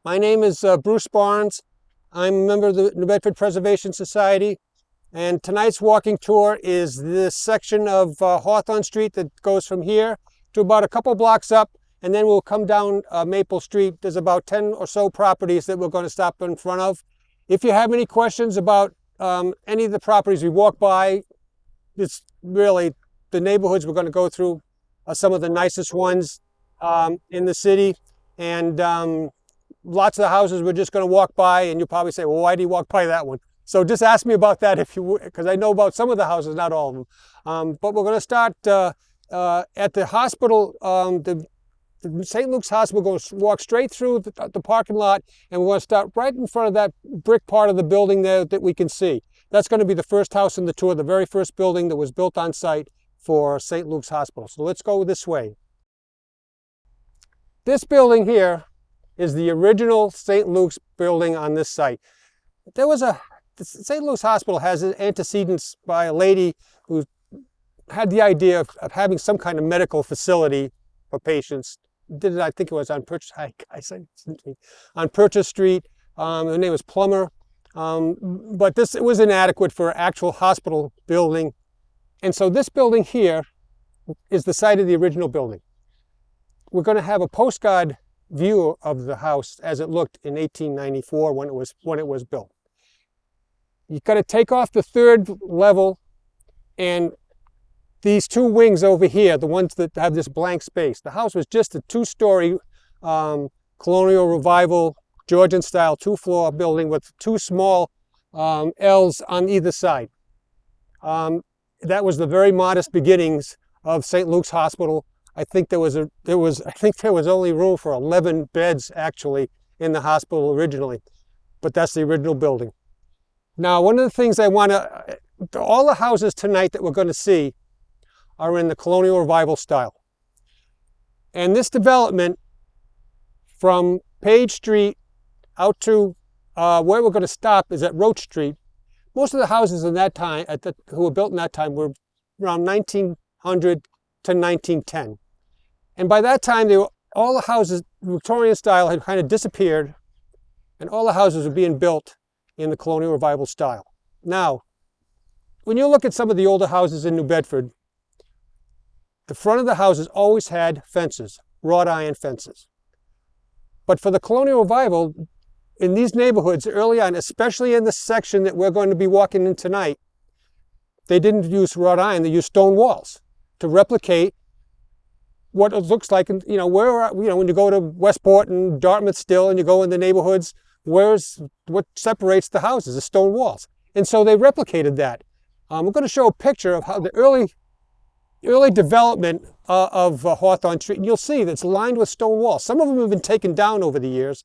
My name is Bruce Barnes. I'm a member of the New Bedford Preservation Society, and tonight's walking tour is this section of Hawthorn Street that goes from here to about a couple blocks up, and then we'll come down Maple Street. There's about 10 or so properties that we're going to stop in front of. If you have any questions about any of the properties we walk by, it's really the neighborhoods we're going to go through are some of the nicest ones in the city, and lots of the houses we're just going to walk by, and you'll probably say, well, why do you walk by that one? So just ask me about that if you would, because I know about some of the houses, not all of them. But we're going to start at the hospital, the St. Luke's Hospital. We're going to walk straight through the parking lot, and we're going to start right in front of that brick part of the building there that we can see. That's going to be the first house in the tour, the very first building that was built on site for St. Luke's Hospital. So let's go this way. This building here is the original St. Luke's building on this site. The St. Luke's Hospital has antecedents by a lady who had the idea of having some kind of medical facility for patients. Did it, I think it was on Purchase, on Purchase Street. Her name was Plummer. But it was inadequate for an actual hospital building. And so this building here is the site of the original building. We're going to have a postcard view of the house as it looked in 1894 when it was built. You've got to take off the third level, and these two wings over here, the ones that have this blank space. The house was just a two-story colonial revival, Georgian style, two-floor building with two small L's on either side. That was the very modest beginnings of St. Luke's Hospital. I think there was only room for 11 beds actually in the hospital originally, but that's the original building. Now, one of the things all the houses tonight that we're going to see are in the colonial revival style. And this development from Page Street out to where we're going to stop is at Roach Street. Most of the houses in that time, who were built in that time, were around 1900 to 1910. And by that time, all the houses, Victorian style, had kind of disappeared, and all the houses were being built in the colonial revival style. Now, when you look at some of the older houses in New Bedford, the front of the houses always had fences, wrought iron fences. But for the colonial revival, in these neighborhoods early on, especially in the section that we're going to be walking in tonight, they didn't use wrought iron, they used stone walls to replicate what it looks like. And when you go to Westport and Dartmouth still, and you go in the neighborhoods, what separates the houses? The stone walls. And so they replicated that. We're going to show a picture of how the early development of Hawthorn Street, and you'll see that it's lined with stone walls. Some of them have been taken down over the years,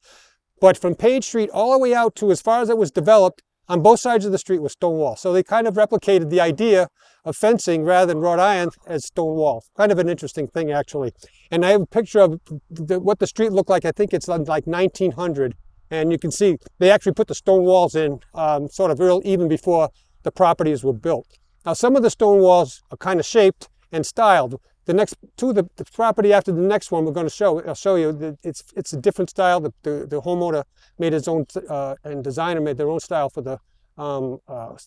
but from Page Street all the way out to as far as it was developed, on both sides of the street was stone walls. So they kind of replicated the idea of fencing rather than wrought iron as stone walls. Kind of an interesting thing, actually. And I have a picture of what the street looked like. I think it's like 1900. And you can see they actually put the stone walls in sort of even before the properties were built. Now, some of the stone walls are kind of shaped and styled. The property after the next one we're going to show, I'll show you that it's a different style. The homeowner made his own, and designer made their own style for the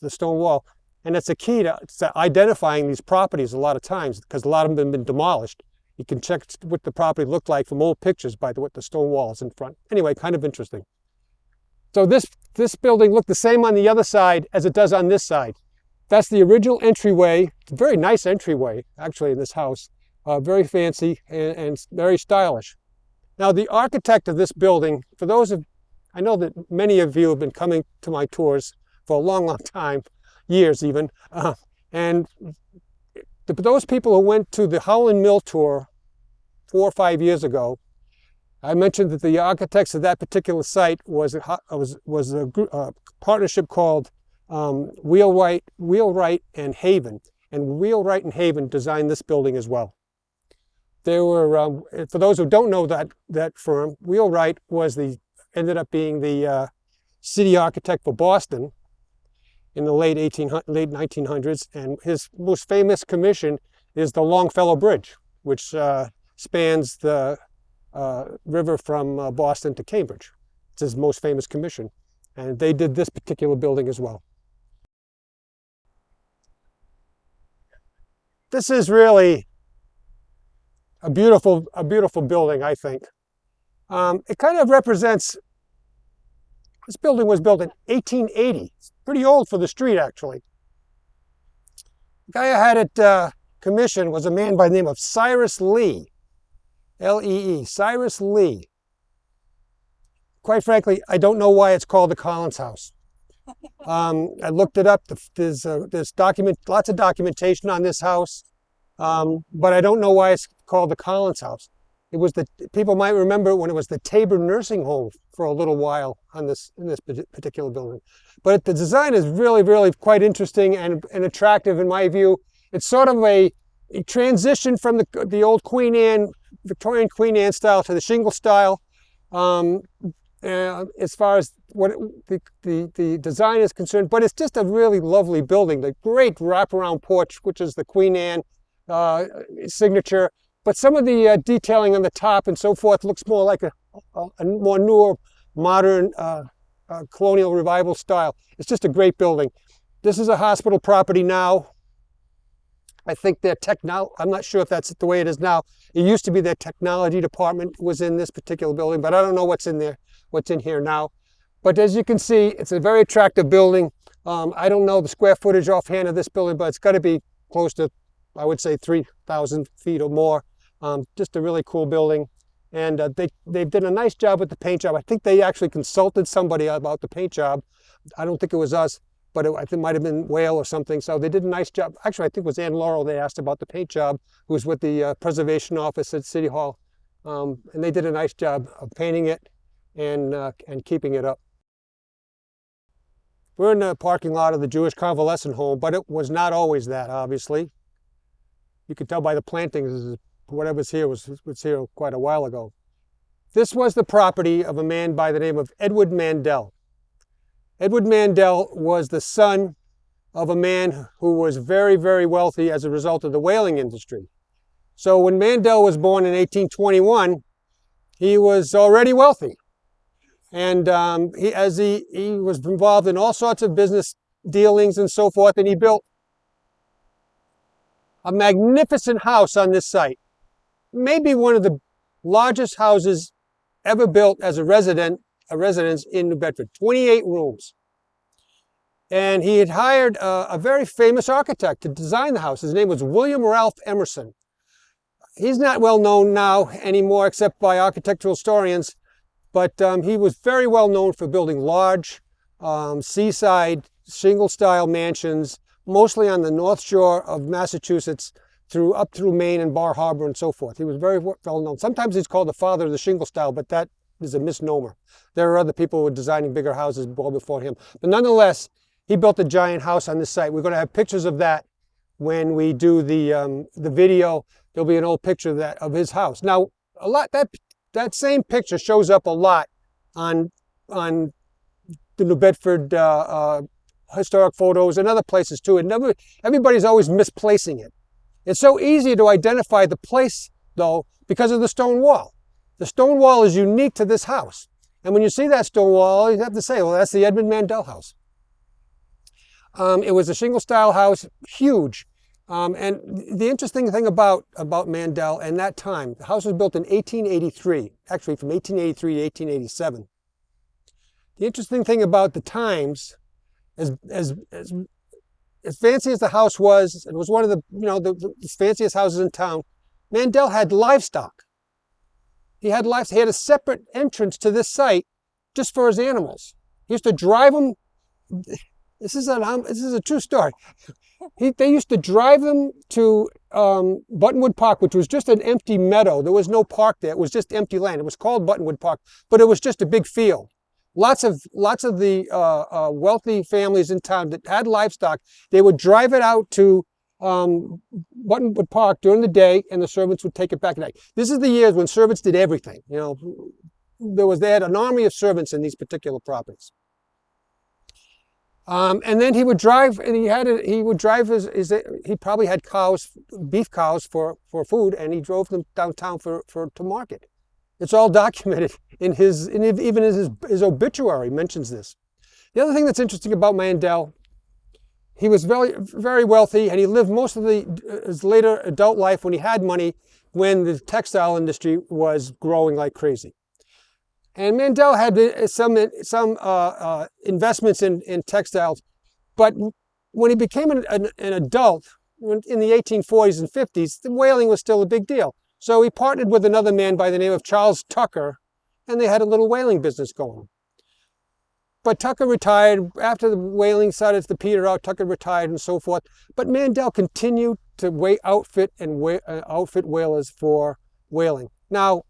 stone wall. And it's a key to identifying these properties a lot of times, because a lot of them have been demolished. You can check what the property looked like from old pictures by what the stone wall is in front. Anyway, kind of interesting. So this building looked the same on the other side as it does on this side. That's the original entryway. It's a very nice entryway, actually, in this house. Very fancy and very stylish. Now, the architect of this building, I know that many of you have been coming to my tours for a long, long time, years even. And those people who went to the Howland Mill tour 4 or 5 years ago, I mentioned that the architects of that particular site was a partnership called Wheelwright and Haven. And Wheelwright and Haven designed this building as well. They were, for those who don't know that firm, Wheelwright ended up being the city architect for Boston in the late 1900s, and his most famous commission is the Longfellow Bridge, which spans the river from Boston to Cambridge. It's his most famous commission. And they did this particular building as well. This is really a beautiful building, I think. It kind of represents, this building was built in 1880. It's pretty old for the street, actually. The guy who had it commissioned was a man by the name of Cyrus Lee, L-E-E, Cyrus Lee. Quite frankly, I don't know why it's called the Collins House. I looked it up. There's lots of documentation on this house, but I don't know why it's called the Collins House. It was people might remember when it was the Tabor Nursing Home for a little while in this particular building. But the design is really, really quite interesting and attractive in my view. It's sort of a transition from the old Queen Anne, Victorian Queen Anne style to the shingle style. As far as what the design is concerned, but it's just a really lovely building. The great wraparound porch, which is the Queen Anne signature, but some of the detailing on the top and so forth looks more like a more newer, modern colonial revival style. It's just a great building. This is a hospital property now. I think their I'm not sure if that's the way it is now. It used to be their technology department was in this particular building, but I don't know what's in there, what's in here now. But as you can see, it's a very attractive building. I don't know the square footage offhand of this building, but it's got to be close to, I would say, 3,000 feet or more. Just a really cool building. And they did a nice job with the paint job. I think they actually consulted somebody about the paint job. I don't think it was us, but I think it might have been Whale or something. So they did a nice job. Actually, I think it was Ann Laurel they asked about the paint job, who was with the preservation office at City Hall. And they did a nice job of painting it and keeping it up. We're in the parking lot of the Jewish Convalescent Home, but it was not always that, obviously. You could tell by the plantings, whatever's here was here quite a while ago. This was the property of a man by the name of Edward Mandel. Edward Mandel was the son of a man who was very, very wealthy as a result of the whaling industry. So when Mandel was born in 1821, he was already wealthy. And he was involved in all sorts of business dealings and so forth, and he built a magnificent house on this site. Maybe one of the largest houses ever built as a residence in New Bedford, 28 rooms. And he had hired a very famous architect to design the house. His name was William Ralph Emerson. He's not well known now anymore except by architectural historians, but he was very well known for building large seaside shingle-style mansions, mostly on the North Shore of Massachusetts, up through Maine and Bar Harbor and so forth. He was very well known. Sometimes he's called the father of the shingle style, but that is a misnomer. There are other people who were designing bigger houses well before him. But nonetheless, he built a giant house on this site. We're going to have pictures of that when we do the video. There'll be an old picture of his house. Now, that same picture shows up a lot on the New Bedford historic photos and other places too. And everybody's always misplacing it. It's so easy to identify the place, though, because of the stone wall. The stone wall is unique to this house. And when you see that stone wall, you have to say, well, that's the Edmund Mandel house. It was a shingle-style house, huge. And the interesting thing about Mandel and that time, the house was built in 1883, actually from 1883 to 1887. The interesting thing about the times, as fancy as the house was, it was one of the fanciest houses in town. Mandel had livestock. He had a separate entrance to this site just for his animals. He used to drive them. This is a true story. They used to drive them to Buttonwood Park, which was just an empty meadow. There was no park there. It was just empty land. It was called Buttonwood Park, but it was just a big field. Lots of the wealthy families in town that had livestock, they would drive it out to Buttonwood Park during the day, and the servants would take it back at night. This is the years when servants did everything. They had an army of servants in these particular properties. And then he would drive, and he probably had beef cows for food, and he drove them downtown to market. It's all documented in even his obituary mentions this. The other thing that's interesting about Mandel, he was very, very wealthy, and he lived most of his later adult life when he had money, when the textile industry was growing like crazy. And Mandel had some investments in textiles, but when he became an adult in the 1840s and 50s, the whaling was still a big deal. So he partnered with another man by the name of Charles Tucker, and they had a little whaling business going. But Tucker retired. After the whaling started to peter out, Tucker retired and so forth. But Mandel continued to outfit whalers for whaling. Now,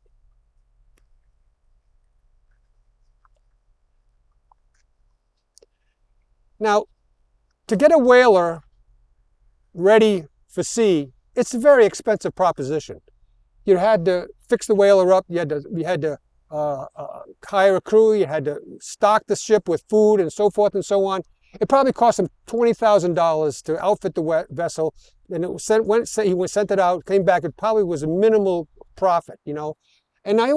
to get a whaler ready for sea, it's a very expensive proposition. You had to fix the whaler up. You had to hire a crew. You had to stock the ship with food and so forth and so on. It probably cost him $20,000 to outfit the vessel, and he sent it out, came back. It probably was a minimal profit, you know. And I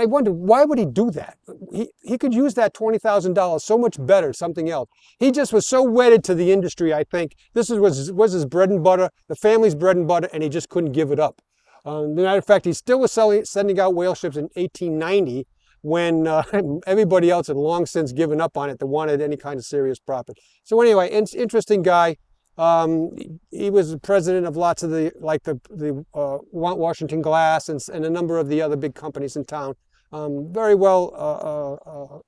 wondered, why would he do that? He could use that $20,000 so much better, something else. He just was so wedded to the industry, I think. This was his bread and butter, the family's bread and butter, and he just couldn't give it up. As a matter of fact, he still was sending out whale ships in 1890 when everybody else had long since given up on it that wanted any kind of serious profit. So anyway, interesting guy. He was the president of lots of the Washington Glass and a number of the other big companies in town. Very well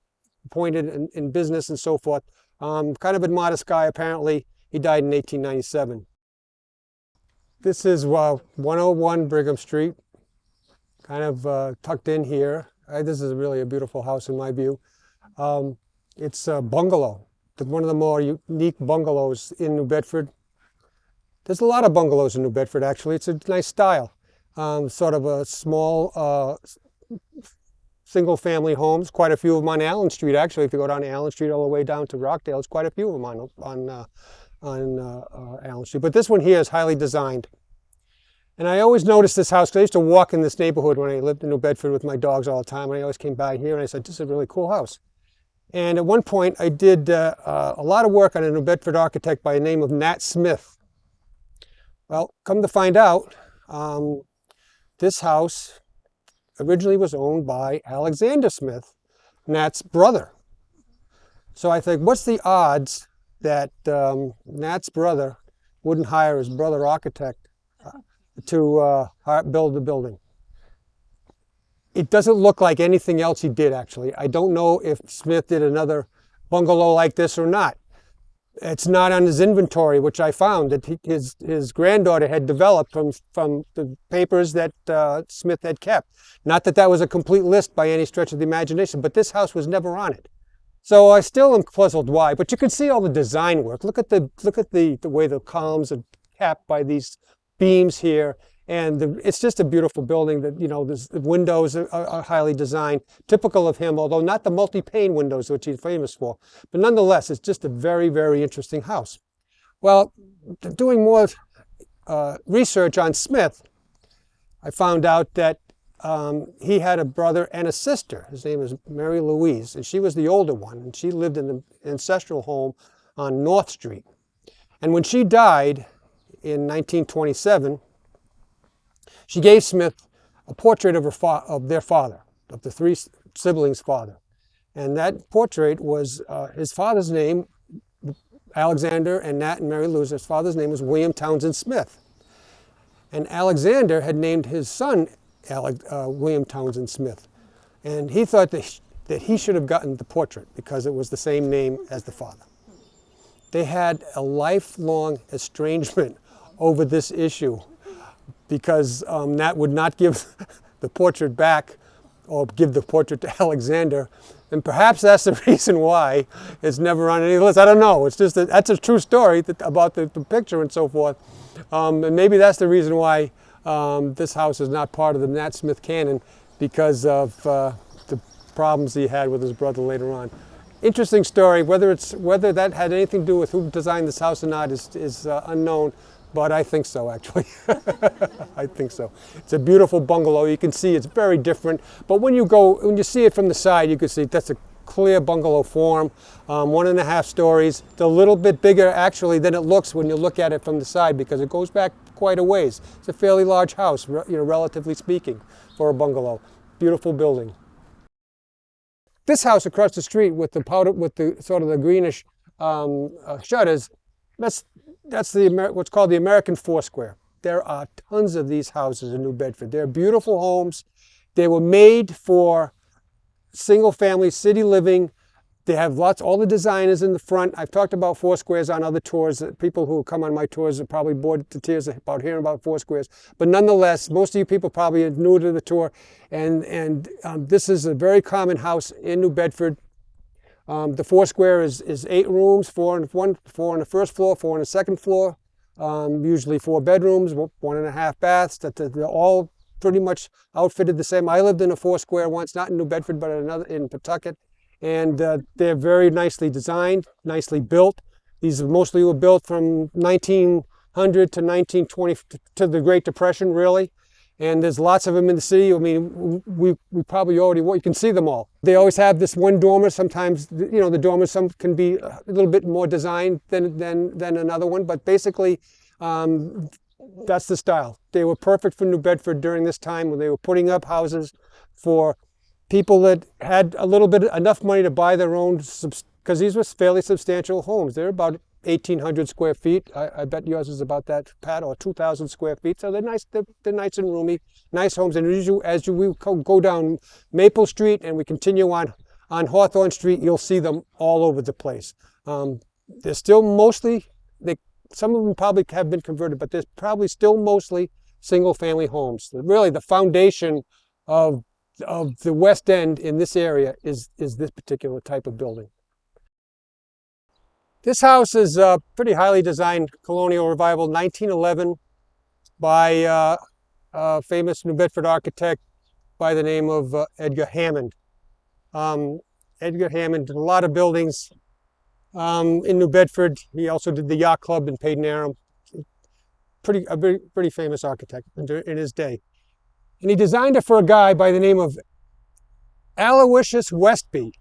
appointed in business and so forth. Kind of a modest guy, apparently. He died in 1897. This is 101 Brigham Street, kind of tucked in here. This is really a beautiful house in my view. It's a bungalow. One of the more unique bungalows in New Bedford. There's a lot of bungalows in New Bedford, actually. It's a nice style. Sort of a small single-family homes. Quite a few of them on Allen Street, actually. If you go down Allen Street all the way down to Rockdale, there's quite a few of them on Allen Street. But this one here is highly designed. And I always noticed this house, because I used to walk in this neighborhood when I lived in New Bedford with my dogs all the time. And I always came by here and I said, this is a really cool house. And at one point, I did a lot of work on a New Bedford architect by the name of Nat Smith. Well, come to find out, this house originally was owned by Alexander Smith, Nat's brother. So I think, what's the odds that Nat's brother wouldn't hire his brother architect to build the building? It doesn't look like anything else he did, actually. I don't know if Smith did another bungalow like this or not. It's not on his inventory, which I found that his granddaughter had developed from the papers that Smith had kept. Not that that was a complete list by any stretch of the imagination, but this house was never on it. So I still am puzzled why. But you can see all the design work. Look at the way the columns are capped by these beams here. And it's just a beautiful building that, you know, the windows are highly designed, typical of him, although not the multi-pane windows, which he's famous for. But nonetheless, it's just a very, very interesting house. Well, doing more research on Smith, I found out that he had a brother and a sister. His name is Mary Louise, and she was the older one. And she lived in an ancestral home on North Street. And when she died in 1927, she gave Smith a portrait of their father, of the three siblings' father. And that portrait was his father's name, Alexander and Nat and Mary Louise. His father's name was William Townsend Smith. And Alexander had named his son William Townsend Smith. And he thought that he should have gotten the portrait because it was the same name as the father. They had a lifelong estrangement over this issue, because Nat would not give the portrait back or give the portrait to Alexander. And perhaps that's the reason why it's never on any list. I don't know. It's just that's a true story about the picture and so forth. And maybe that's the reason why this house is not part of the Nat Smith canon, because of the problems he had with his brother later on. Interesting story. Whether that had anything to do with who designed this house or not is unknown. but I think so, actually. I think so. It's a beautiful bungalow. You can see it's very different, but when you see it from the side, you can see that's a clear bungalow form, 1.5 stories. It's a little bit bigger, actually, than it looks when you look at it from the side, because it goes back quite a ways. It's a fairly large house, relatively speaking, for a bungalow. Beautiful building. This house across the street with the sort of the greenish shutters, that's what's called the American Foursquare. There are tons of these houses in New Bedford. They're beautiful homes. They were made for single-family city living. They have all the designers in the front. I've talked about Foursquares on other tours. People who come on my tours are probably bored to tears about hearing about Foursquares. But nonetheless, most of you people probably are new to the tour. And this is a very common house in New Bedford. The Foursquare is 8 rooms, 4 on the first floor, 4 on the second floor. Usually 4 bedrooms, 1.5 baths. They're all pretty much outfitted the same. I lived in a Foursquare once, not in New Bedford, but in Pawtucket. And they're very nicely designed, nicely built. These mostly were built from 1900 to 1920, to the Great Depression, really. And there's lots of them in the city. I mean, we probably you can see them all. They always have this one dormer. Sometimes, the dormers, some can be a little bit more designed than another one. But basically, that's the style. They were perfect for New Bedford during this time when they were putting up houses for people that had enough money to buy their own, because these were fairly substantial homes. They're about 1,800 square feet. I bet yours is about that, Pat, or 2,000 square feet. So they're nice. They're nice and roomy, nice homes. And as we go down Maple Street and we continue on Hawthorn Street, you'll see them all over the place. They're still mostly, some of them probably have been converted, but there's probably still mostly single-family homes. Really, the foundation of the West End in this area is this particular type of building. This house is a pretty highly designed colonial revival, 1911, by a famous New Bedford architect by the name of Edgar Hammond. Edgar Hammond did a lot of buildings in New Bedford. He also did the Yacht Club in Paden-Aram. A pretty famous architect in his day. And he designed it for a guy by the name of Aloysius Westby.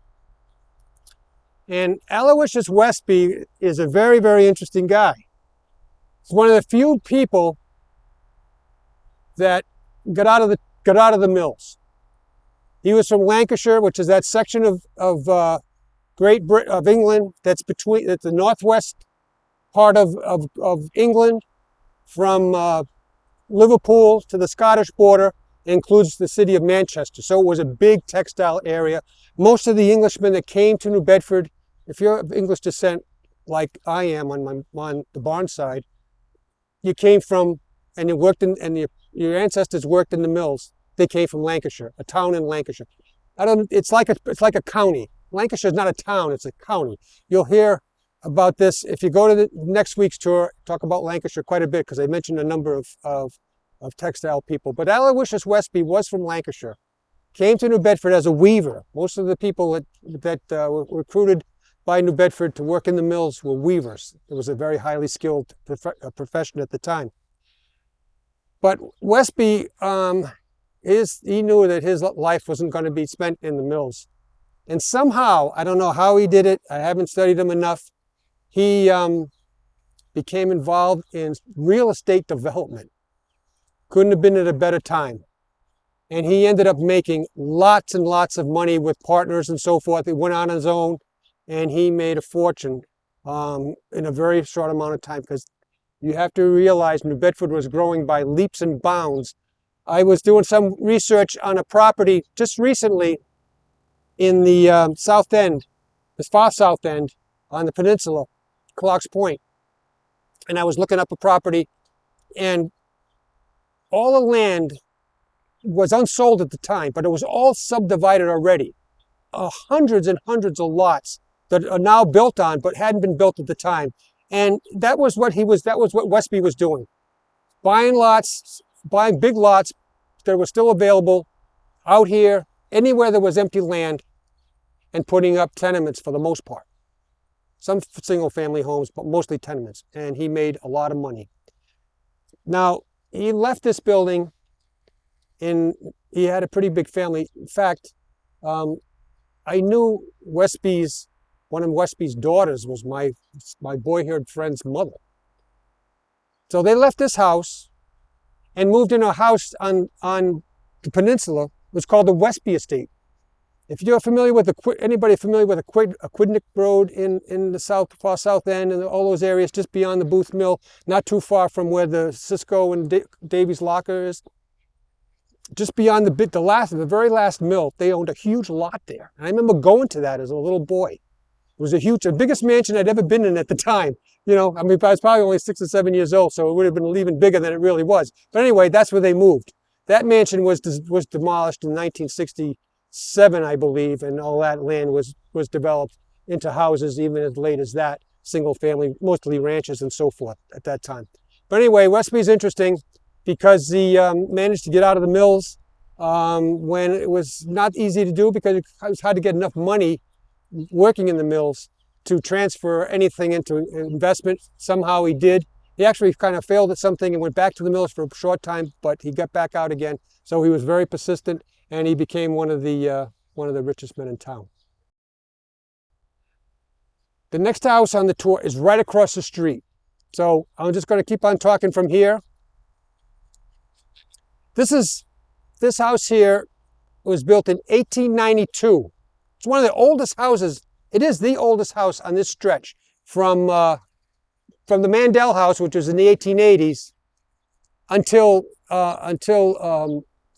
And Aloysius Westby is a very, very interesting guy. He's one of the few people that got out of the mills. He was from Lancashire, which is that section of England that's the northwest part of England, from Liverpool to the Scottish border. Includes the city of Manchester. So it was a big textile area. Most of the Englishmen that came to New Bedford, if you're of English descent, like I am on the Barnes side, you came from, and you worked your ancestors worked in the mills. They came from Lancashire, a town in Lancashire. It's like a county. Lancashire is not a town, it's a county. You'll hear about this if you go to the next week's tour. Talk about Lancashire quite a bit, because I mentioned a number of textile people. But Aloysius Westby was from Lancashire, came to New Bedford as a weaver. Most of the people that were recruited by New Bedford to work in the mills were weavers. It was a very highly skilled profession at the time. But Westby, he knew that his life wasn't going to be spent in the mills. And somehow, I don't know how he did it, I haven't studied him enough, he became involved in real estate development. Couldn't have been at a better time. And he ended up making lots and lots of money with partners and so forth. He went on his own, and he made a fortune in a very short amount of time, because you have to realize New Bedford was growing by leaps and bounds. I was doing some research on a property just recently in the South End, the far South End on the peninsula, Clark's Point. And I was looking up a property, and all the land was unsold at the time, but it was all subdivided already. Hundreds and hundreds of lots that are now built on, but hadn't been built at the time. And that was what Westby was doing. Buying big lots that were still available out here, anywhere there was empty land, and putting up tenements for the most part. Some single family homes, but mostly tenements. And he made a lot of money. Now, he left this building he had a pretty big family. In fact, I knew one of Westby's daughters was my boyhood friend's mother. So they left this house and moved into a house on the peninsula. It was called the Westby Estate. If you're familiar with anybody familiar with Aquidneck Road in the far south end and all those areas just beyond the Booth Mill, not too far from where the Cisco and Davies Locker is, just beyond the very last mill, they owned a huge lot there. And I remember going to that as a little boy. It was the biggest mansion I'd ever been in at the time. I was probably only 6 or 7 years old, so it would have been even bigger than it really was. But anyway, that's where they moved. That mansion was demolished in 1967, I believe, and all that land was developed into houses even as late as that, single family, mostly ranches and so forth at that time. But anyway, Westby's interesting because he managed to get out of the mills when it was not easy to do because it was hard to get enough money working in the mills to transfer anything into investment. Somehow he did. He actually kind of failed at something and went back to the mills for a short time, but he got back out again. So he was very persistent, and he became one of the richest men in town. The next house on the tour is right across the street. So I'm just going to keep on talking from here. This house here was built in 1892. It's one of the oldest houses. It is the oldest house on this stretch from the Mandel house, which was in the 1880s, until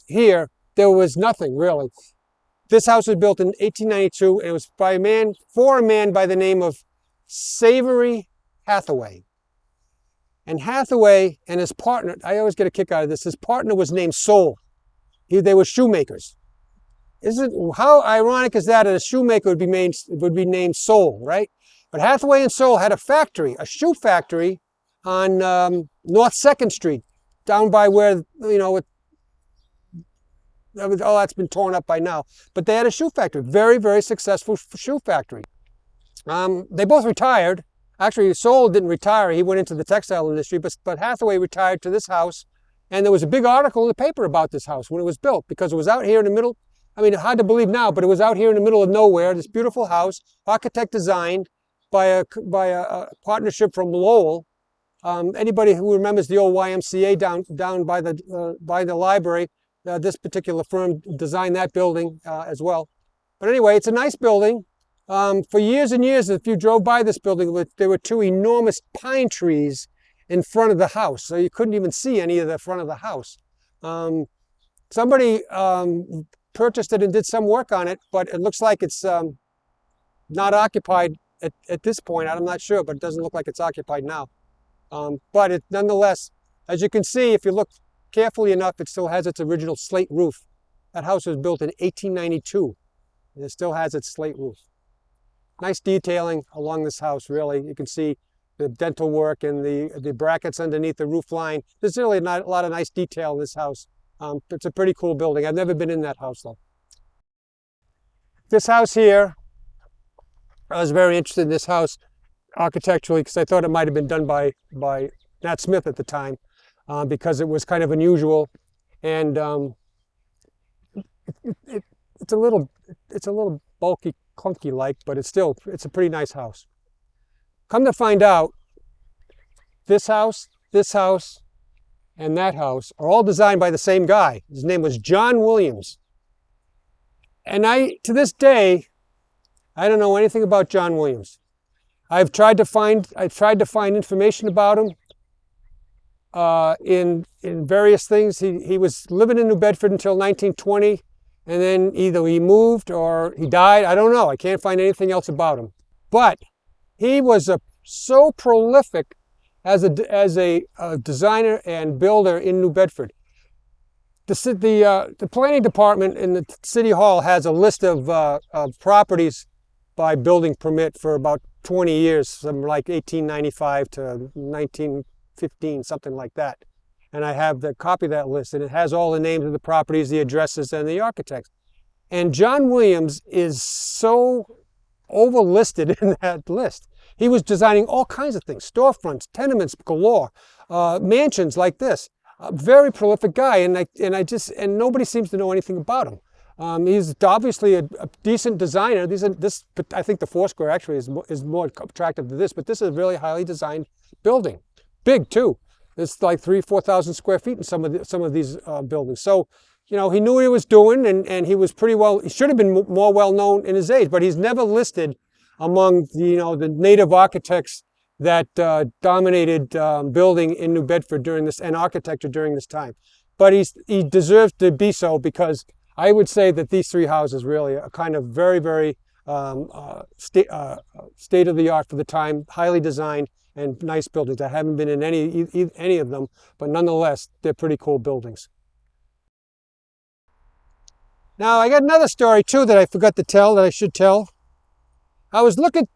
here. There was nothing really. This house was built in 1892, and it was for a man by the name of Savory Hathaway. And Hathaway and his partner, I always get a kick out of this, his partner was named Soul. They were shoemakers. How ironic is that a shoemaker would be named Soul, right? But Hathaway and Soul had a shoe factory on North 2nd Street, down by where, that's been torn up by now. But they had a shoe factory, very, very successful shoe factory. They both retired. Actually, Soul didn't retire. He went into the textile industry, but Hathaway retired to this house. And there was a big article in the paper about this house when it was built, because it was out here in the middle. I mean, hard to believe now, but it was out here in the middle of nowhere. This beautiful house, architect designed by a partnership from Lowell. Anybody who remembers the old YMCA down by the library, this particular firm designed that building as well. But anyway, it's a nice building. For years and years, if you drove by this building, there were 2 enormous pine trees in front of the house, so you couldn't even see any of the front of the house. Somebody purchased it and did some work on it, but it looks like it's not occupied at this point. I'm not sure, but it doesn't look like it's occupied now. But nonetheless, as you can see, if you look carefully enough, it still has its original slate roof. That house was built in 1892, and it still has its slate roof. Nice detailing along this house, really. You can see the dental work and the brackets underneath the roof line. There's really a lot of nice detail in this house. It's a pretty cool building. I've never been in that house, though. This house here, I was very interested in this house architecturally because I thought it might have been done by Nat Smith at the time, because it was kind of unusual, and it's a little bulky, clunky like, but it's a pretty nice house. Come to find out, this house, and that house are all designed by the same guy. His name was John Williams. And to this day, I don't know anything about John Williams. I've tried to find information about him in various things. He was living in New Bedford until 1920, and then either he moved or he died. I don't know. I can't find anything else about him. But he was so prolific as a designer and builder in New Bedford. The planning department in the city hall has a list of properties by building permit for about 20 years, from like 1895 to 1915, something like that. And I have the copy of that list, and it has all the names of the properties, the addresses, and the architects. And John Williams is so overlisted in that list. He was designing all kinds of things, storefronts, tenements galore, mansions like this. A very prolific guy, and nobody seems to know anything about him. He's obviously a decent designer. I think the Foursquare actually is more attractive to this, but this is a really highly designed building. Big too. It's like 3,000-4,000 square feet in some of these buildings. So, he knew what he was doing, and he was pretty well. He should have been more well known in his age, but he's never listed among the native architects that dominated building in New Bedford and architecture during this time. But he deserves to be so, because I would say that these three houses really are kind of very, very state of the art for the time, highly designed and nice buildings. I haven't been in any of them, but nonetheless, they're pretty cool buildings. Now, I got another story too that I forgot to tell, that I should tell. I was looking.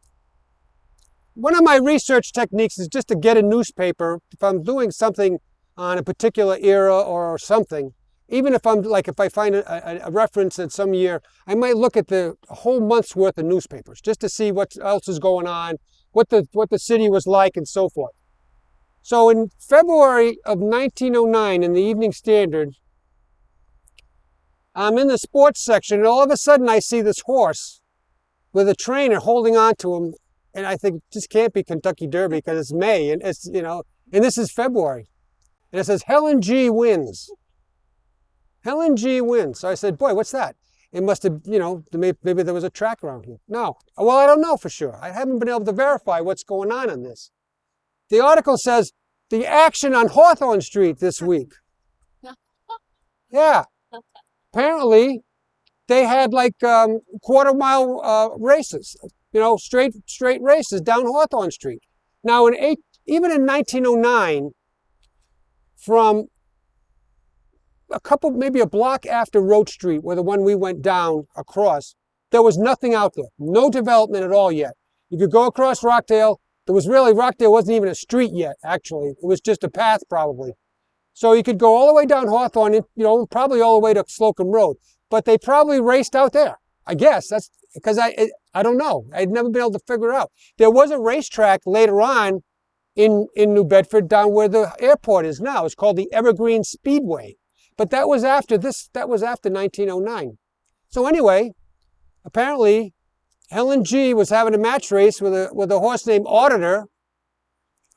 One of my research techniques is just to get a newspaper. If I'm doing something on a particular era or something, even if if I find a reference in some year, I might look at the whole month's worth of newspapers just to see what else is going on, what the city was like, and so forth. So in February of 1909, in the Evening Standard, I'm in the sports section, and all of a sudden I see this horse with a trainer holding on to him, and I think, this can't be Kentucky Derby because it's May, and it's, and this is February. And it says, Helen G wins. Helen G wins. So I said, boy, what's that? It must have, maybe there was a track around here. No. Well, I don't know for sure. I haven't been able to verify what's going on this. The article says, the action on Hawthorn Street this week. Yeah. Apparently, they had like quarter-mile races, straight races down Hawthorn Street. Now, even in 1909, from maybe a block after Road Street, where the one we went down across, there was nothing out there. No development at all yet. You could go across Rockdale. Rockdale wasn't even a street yet, actually. It was just a path, probably. So you could go all the way down Hawthorn, probably all the way to Slocum Road. But they probably raced out there. I guess that's because I don't know. I'd never been able to figure it out. There was a racetrack later on in New Bedford down where the airport is now. It's called the Evergreen Speedway. But that was after 1909. So anyway, apparently Helen G was having a match race with a horse named Auditor.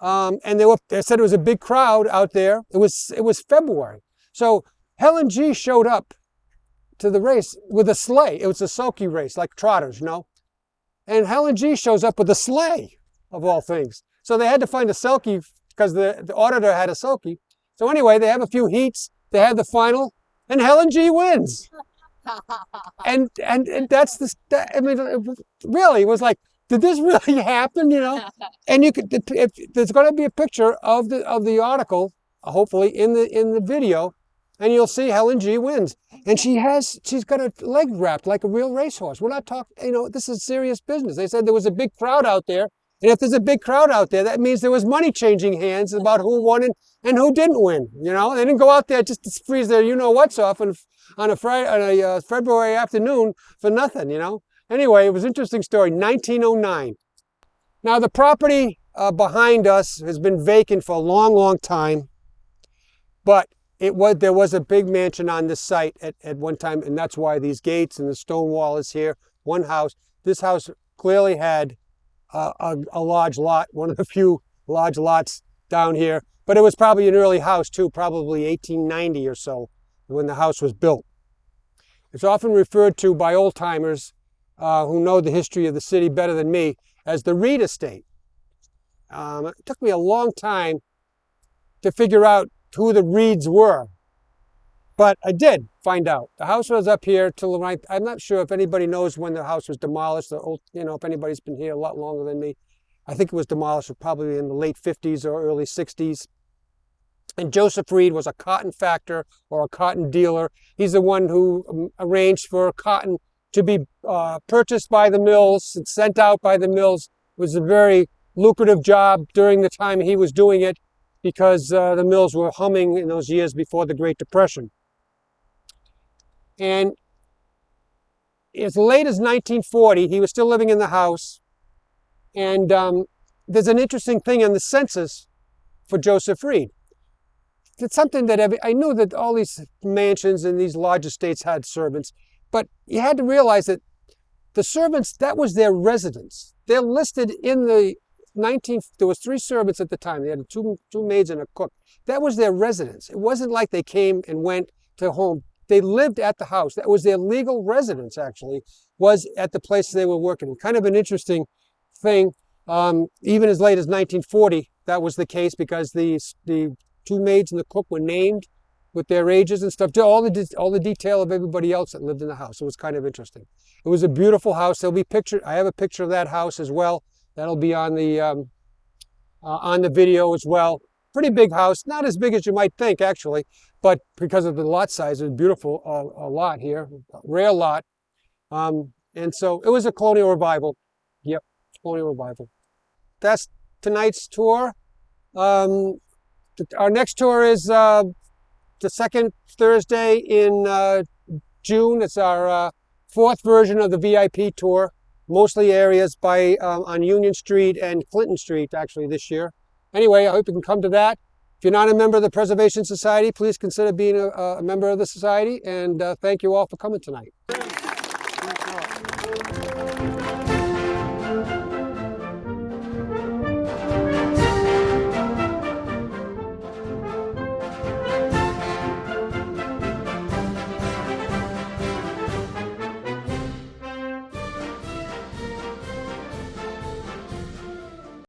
And they said it was a big crowd out there. It was February. So Helen G showed up to the race with a sleigh. It was a sulky race, like trotters, And Helen G shows up with a sleigh, of all things. So they had to find a sulky because the Auditor had a sulky. So anyway, they have a few heats. They have the final, and Helen G wins. and that's really, it was like, did this really happen? And there's going to be a picture of the article, hopefully in the video, and you'll see Helen G wins. And she's got her leg wrapped like a real racehorse. We're not talking, this is serious business. They said there was a big crowd out there. And if there's a big crowd out there, that means there was money changing hands about who won and who didn't win. They didn't go out there just to freeze their what's off on a February afternoon for nothing, Anyway, it was an interesting story. 1909. Now the property behind us has been vacant for a long, long time, but there was a big mansion on this site at one time, and that's why these gates and the stone wall is here. One house. This house clearly had a large lot, one of the few large lots down here, but it was probably an early house too, probably 1890 or so when the house was built. It's often referred to by old-timers who know the history of the city better than me as the Reed Estate. It took me a long time to figure out who the Reeds were, but I did find out. The house was up here till the right. I'm not sure if anybody knows when the house was demolished. If anybody's been here a lot longer than me, I think it was demolished probably in the late 50s or early 60s. And Joseph Reed was a cotton factor or a cotton dealer. He's the one who arranged for cotton to be purchased by the mills and sent out by the mills. It was a very lucrative job during the time he was doing it because the mills were humming in those years before the Great Depression. And as late as 1940, he was still living in the house. And there's an interesting thing in the census. for Joseph Reed. It's something that I knew that all these mansions and these large estates had servants, but you had to realize that the servants, that was their residence. They're listed in the there was 3 servants at the time. They had two maids and a cook. That was their residence. It wasn't like they came and went to home. They lived at the house. That was their legal residence, actually, was at the place they were working. Kind of an interesting thing. Even as late as 1940, that was the case because the 2 maids and the cook were named with their ages and stuff. All the detail of everybody else that lived in the house. It was kind of interesting. It was a beautiful house. There'll be picture. I have a picture of that house as well. That'll be on the video as well. Pretty big house, not as big as you might think actually, but because of the lot size, it's beautiful a lot here, rare lot. And so it was a colonial revival. Yep, colonial revival. That's tonight's tour. Our next tour is the second Thursday in June. It's our 4th version of the VIP tour. Mostly areas on Union Street and Clinton Street, actually, this year. Anyway, I hope you can come to that. If you're not a member of the Preservation Society, please consider being a member of the Society. And thank you all for coming tonight.